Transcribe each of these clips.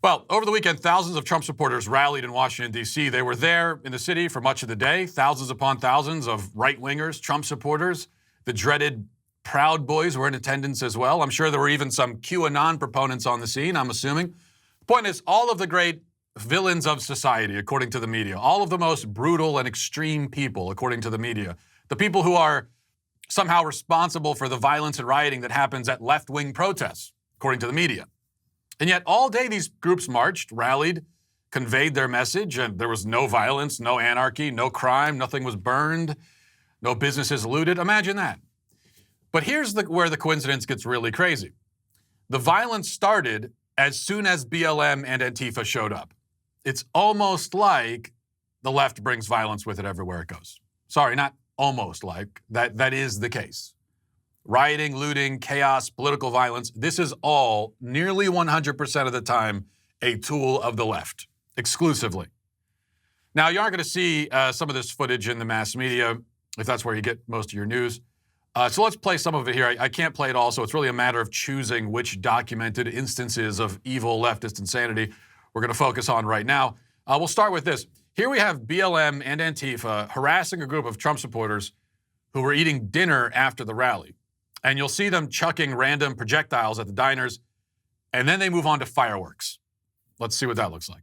Well, over the weekend, thousands of Trump supporters rallied in Washington, D.C. They were there in the city for much of the day. Thousands upon thousands of right-wingers, Trump supporters. The dreaded Proud Boys were in attendance as well. I'm sure there were even some QAnon proponents on the scene, I'm assuming. The point is, all of the great villains of society, according to the media, all of the most brutal and extreme people, according to the media, the people who are somehow responsible for the violence and rioting that happens at left-wing protests, according to the media. And yet all day these groups marched, rallied, conveyed their message, and there was no violence, no anarchy, no crime, nothing was burned, no businesses looted. Imagine that. But here's where the coincidence gets really crazy. The violence started as soon as BLM and Antifa showed up. It's almost like the left brings violence with it everywhere it goes. Sorry, not almost like. That is the case. Rioting, looting, chaos, political violence, this is all, nearly 100% of the time, a tool of the left, exclusively. Now, you aren't going to see some of this footage in the mass media, if that's where you get most of your news. So let's play some of it here. I can't play it all, so it's really a matter of choosing which documented instances of evil leftist insanity we're going to focus on right now. We'll start with this. Here we have BLM and Antifa harassing a group of Trump supporters who were eating dinner after the rally. And you'll see them chucking random projectiles at the diners, and then they move on to fireworks. Let's see what that looks like.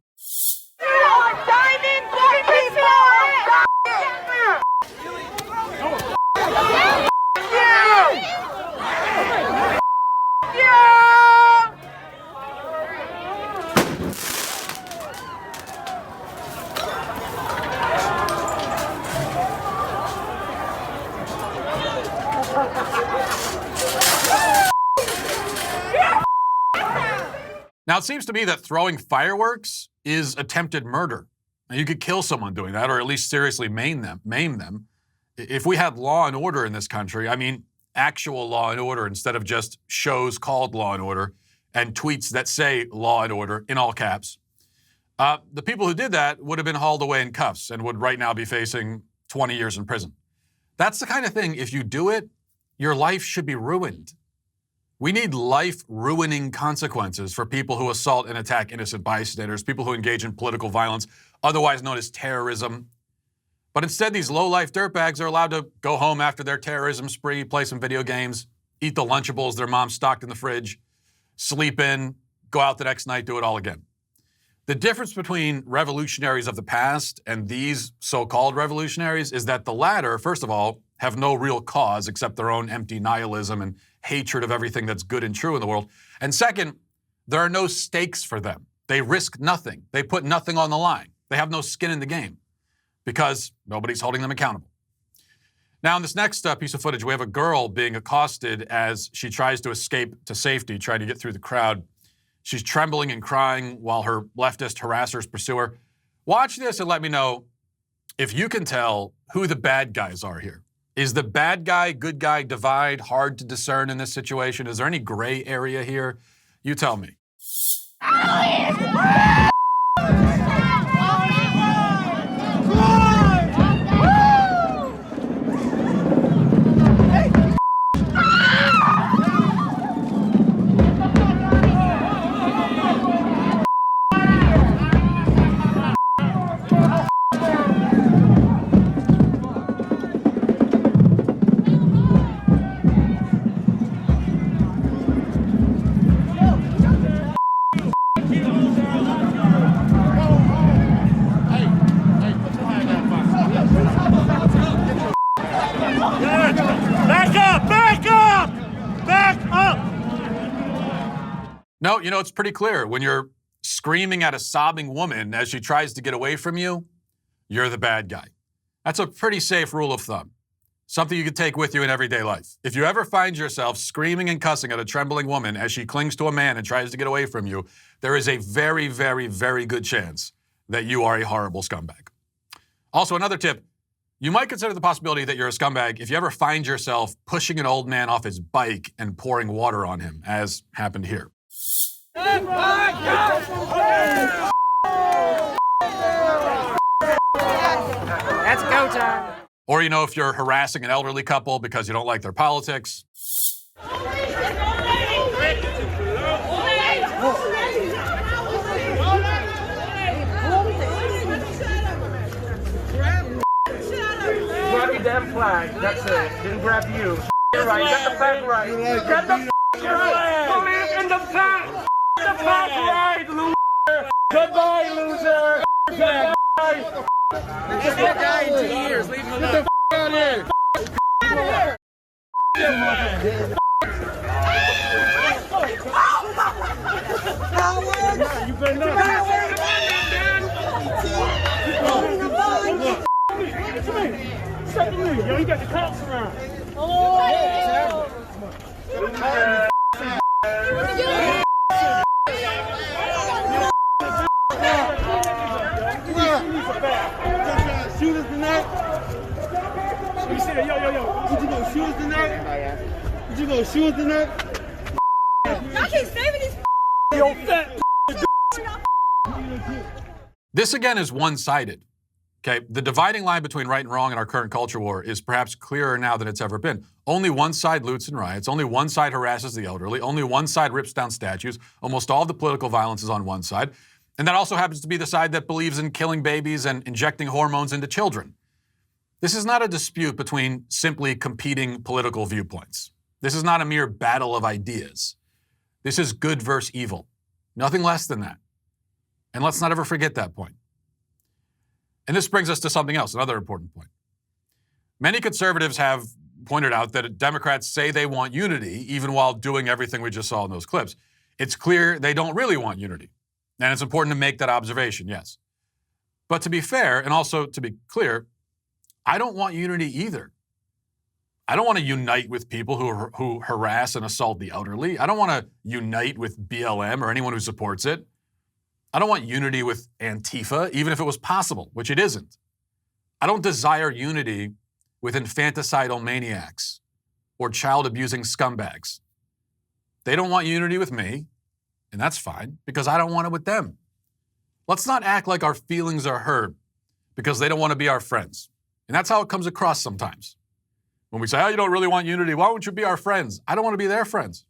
Now, it seems to me that throwing fireworks is attempted murder. Now, you could kill someone doing that, or at least seriously maim them. If we had law and order in this country, I mean actual law and order instead of just shows called Law and Order and tweets that say Law and Order in all caps, the people who did that would have been hauled away in cuffs and would right now be facing 20 years in prison. That's the kind of thing, if you do it, your life should be ruined. We need life-ruining consequences for people who assault and attack innocent bystanders, people who engage in political violence, otherwise known as terrorism. But instead, these low-life dirtbags are allowed to go home after their terrorism spree, play some video games, eat the Lunchables their mom stocked in the fridge, sleep in, go out the next night, do it all again. The difference between revolutionaries of the past and these so-called revolutionaries is that the latter, first of all, have no real cause except their own empty nihilism and hatred of everything that's good and true in the world. And second, there are no stakes for them. They risk nothing. They put nothing on the line. They have no skin in the game because nobody's holding them accountable. Now, in this next piece of footage, we have a girl being accosted as she tries to escape to safety, trying to get through the crowd. She's trembling and crying while her leftist harassers pursue her. Watch this and let me know if you can tell who the bad guys are here. Is the bad guy, good guy divide hard to discern in this situation? Is there any gray area here? You tell me. No, you know, it's pretty clear. When you're screaming at a sobbing woman as she tries to get away from you, you're the bad guy. That's a pretty safe rule of thumb. Something you can take with you in everyday life. If you ever find yourself screaming and cussing at a trembling woman as she clings to a man and tries to get away from you, there is a very, very, very good chance that you are a horrible scumbag. Also, another tip, you might consider the possibility that you're a scumbag if you ever find yourself pushing an old man off his bike and pouring water on him, as happened here. Let's go time. Or, you know, if you're harassing an elderly couple because you don't like their politics. flag. That's it. Didn't grab you. Right. Get the fact right. Get the right. Believe in the fact. The fact right, loser. Goodbye, loser. Goodbye. This guy in 2 years. Leave him alone. Get the out of here. You better not. Step to me. Yo, you got the cops around. Shoot us tonight? You said, yo. Would you go shoot us tonight? Would you go shoot us tonight? Y'all keep saving these Yo, fat. This again is one-sided. Okay, the dividing line between right and wrong in our current culture war is perhaps clearer now than it's ever been. Only one side loots and riots. Only one side harasses the elderly. Only one side rips down statues. Almost all of the political violence is on one side. And that also happens to be the side that believes in killing babies and injecting hormones into children. This is not a dispute between simply competing political viewpoints. This is not a mere battle of ideas. This is good versus evil. Nothing less than that. And let's not ever forget that point. And this brings us to something else, another important point. Many conservatives have pointed out that Democrats say they want unity, even while doing everything we just saw in those clips. It's clear they don't really want unity. And it's important to make that observation, yes. But to be fair, and also to be clear, I don't want unity either. I don't want to unite with people who harass and assault the elderly. I don't want to unite with BLM or anyone who supports it. I don't want unity with Antifa, even if it was possible, which it isn't. I don't desire unity with infanticidal maniacs or child-abusing scumbags. They don't want unity with me, and that's fine, because I don't want it with them. Let's not act like our feelings are hurt because they don't want to be our friends. And that's how it comes across sometimes. When we say, oh, you don't really want unity, why won't you be our friends? I don't want to be their friends.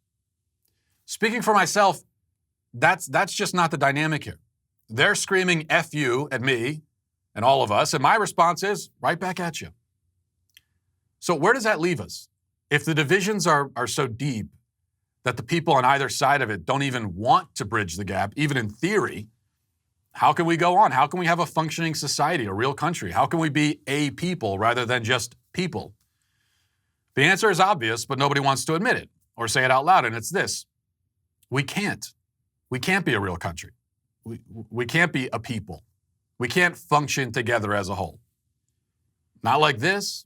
Speaking for myself, that's just not the dynamic here. They're screaming F you at me and all of us, and my response is right back at you. So where does that leave us? If the divisions are so deep that the people on either side of it don't even want to bridge the gap, even in theory, how can we go on? How can we have a functioning society, a real country? How can we be a people rather than just people? The answer is obvious, but nobody wants to admit it or say it out loud, and it's this. We can't. We can't be a real country. We can't be a people. We can't function together as a whole. Not like this.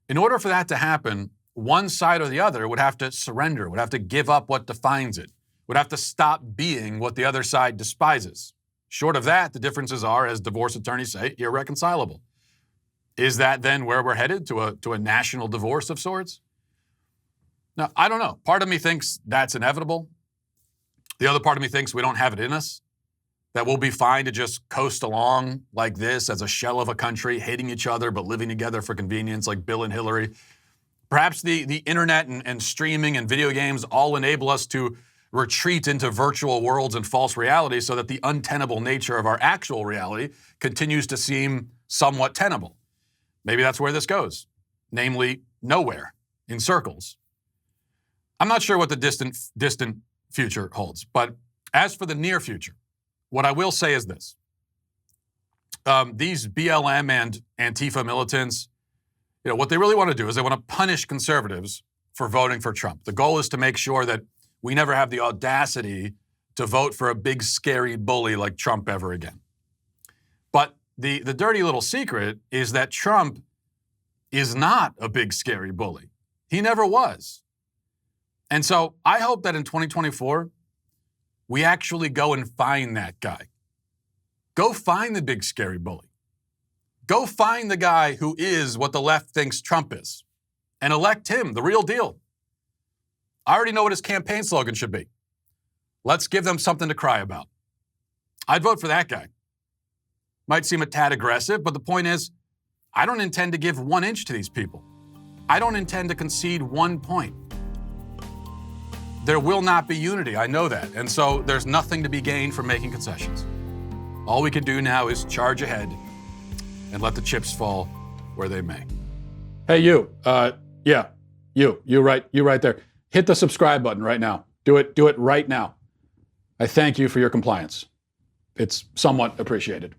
In order for that to happen, one side or the other would have to surrender, would have to give up what defines it, would have to stop being what the other side despises. Short of that, the differences are, as divorce attorneys say, irreconcilable. Is that then where we're headed, to a national divorce of sorts? Now, I don't know. Part of me thinks that's inevitable. The other part of me thinks we don't have it in us, that we'll be fine to just coast along like this as a shell of a country, hating each other but living together for convenience like Bill and Hillary. Perhaps the internet and streaming and video games all enable us to retreat into virtual worlds and false realities so that the untenable nature of our actual reality continues to seem somewhat tenable. Maybe that's where this goes, namely nowhere, in circles. I'm not sure what the distant future holds. But as for the near future, what I will say is this. These BLM and Antifa militants, what they really want to do is they want to punish conservatives for voting for Trump. The goal is to make sure that we never have the audacity to vote for a big, scary bully like Trump ever again. But the dirty little secret is that Trump is not a big, scary bully. He never was. And so I hope that in 2024, we actually go and find that guy. Go find the big, scary bully. Go find the guy who is what the left thinks Trump is and elect him, the real deal. I already know what his campaign slogan should be. Let's give them something to cry about. I'd vote for that guy. Might seem a tad aggressive, but the point is, I don't intend to give 1 inch to these people. I don't intend to concede 1 point. There will not be unity, I know that, and so there's nothing to be gained from making concessions. All we can do now is charge ahead and let the chips fall where they may. Hey, you. Yeah, you right there. Hit the subscribe button right now. Do it right now. I thank you for your compliance. It's somewhat appreciated.